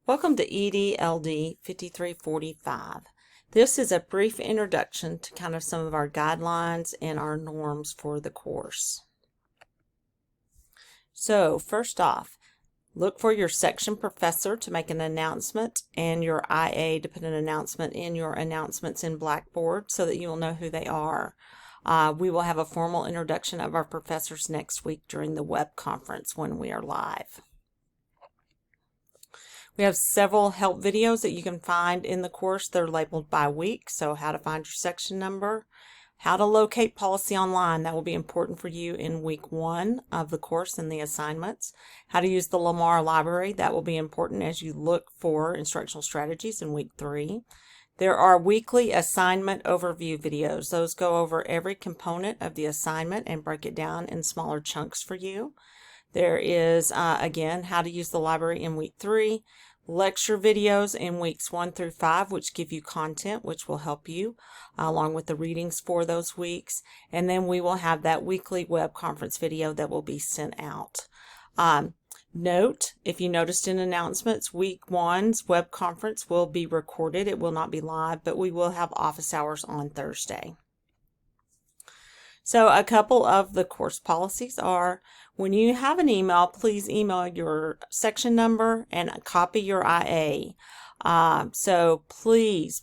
Welcome to EDLD 5345. This is a brief introduction to kind of some of our guidelines and our norms for the course. So first off, look for your section professor to make an announcement and your IA to put an announcement in your announcements in Blackboard so that you will know who they are. We will have a formal introduction of our professors next week during the web conference when we are live. We have several help videos that you can find in the course. They're labeled by week, so how to find your section number, how to locate policy online. That will be important for you in week 1 of the course and the assignments. How to use the Lamar library. That will be important as you look for instructional strategies in week 3. There are weekly assignment overview videos. Those go over every component of the assignment and break it down in smaller chunks for you. There is, again, how to use the library in week 3. Lecture videos in weeks 1 through 5, which give you content, which will help you, along with the readings for those weeks. And then we will have that weekly web conference video that will be sent out. Note, if you noticed in announcements, week 1's web conference will be recorded. It will not be live, but we will have office hours on Thursday. So a couple of the course policies are, when you have an email, please email your section number and copy your IA. So please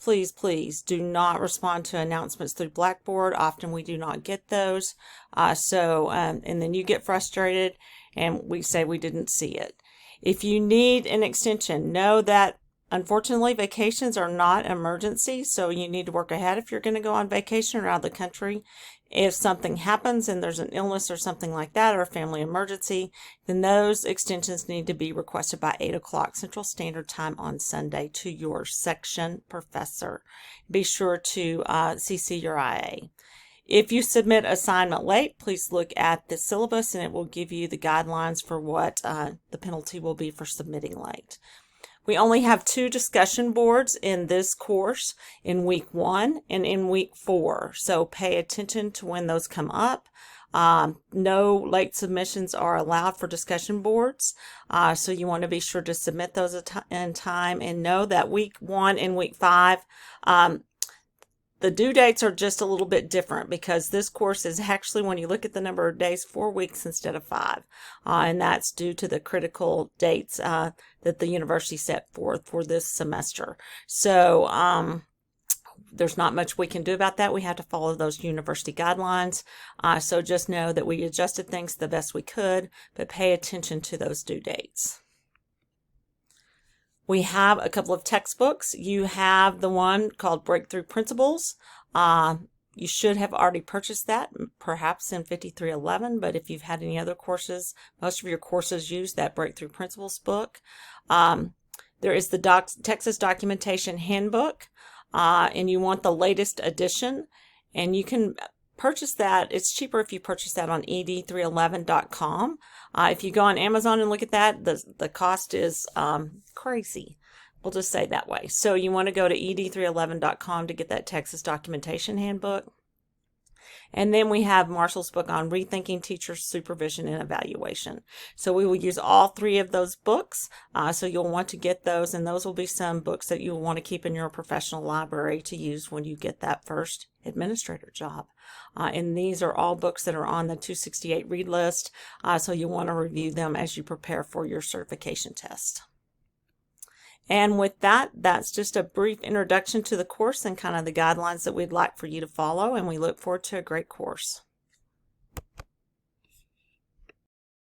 do not respond to announcements through Blackboard. Often we do not get those. And then you get frustrated and we say we didn't see it. If you need an extension, know that unfortunately vacations are not emergency, so you need to work ahead if you're going to go on vacation or out of the country. If something happens and there's an illness or something like that, or a family emergency, then those extensions need to be requested by 8 o'clock Central Standard Time on Sunday to your section professor. Be sure to CC your IA. If you submit assignment late, please look at the syllabus and it will give you the guidelines for what the penalty will be for submitting late. We only have 2 discussion boards in this course, in week 1 and in week 4. So pay attention to when those come up. No late submissions are allowed for discussion boards. So you want to be sure to submit those in time, and know that week 1 and week 5, the due dates are just a little bit different because this course is actually, when you look at the number of days, 4 weeks instead of 5. And that's due to the critical dates that the university set forth for this semester. So there's not much we can do about that. We have to follow those university guidelines. So just know that we adjusted things the best we could, but pay attention to those due dates. We have a couple of textbooks. You have the one called Breakthrough Principles. You should have already purchased that, perhaps in 5311, but if you've had any other courses, most of your courses use that Breakthrough Principles book. There is the Texas Documentation Handbook, and you want the latest edition, and you can purchase that. It's cheaper if you purchase that on ed311.com. If you go on Amazon and look at that, the cost is crazy. We'll just say that way. So you want to go to ed311.com to get that Texas Documentation Handbook. And then we have Marshall's book on Rethinking Teacher Supervision and Evaluation. So we will use all 3 of those books. So you'll want to get those, and those will be some books that you'll want to keep in your professional library to use when you get that first administrator job. And these are all books that are on the 268 read list. So you'll want to review them as you prepare for your certification test. And with that, that's just a brief introduction to the course and kind of the guidelines that we'd like for you to follow, and we look forward to a great course.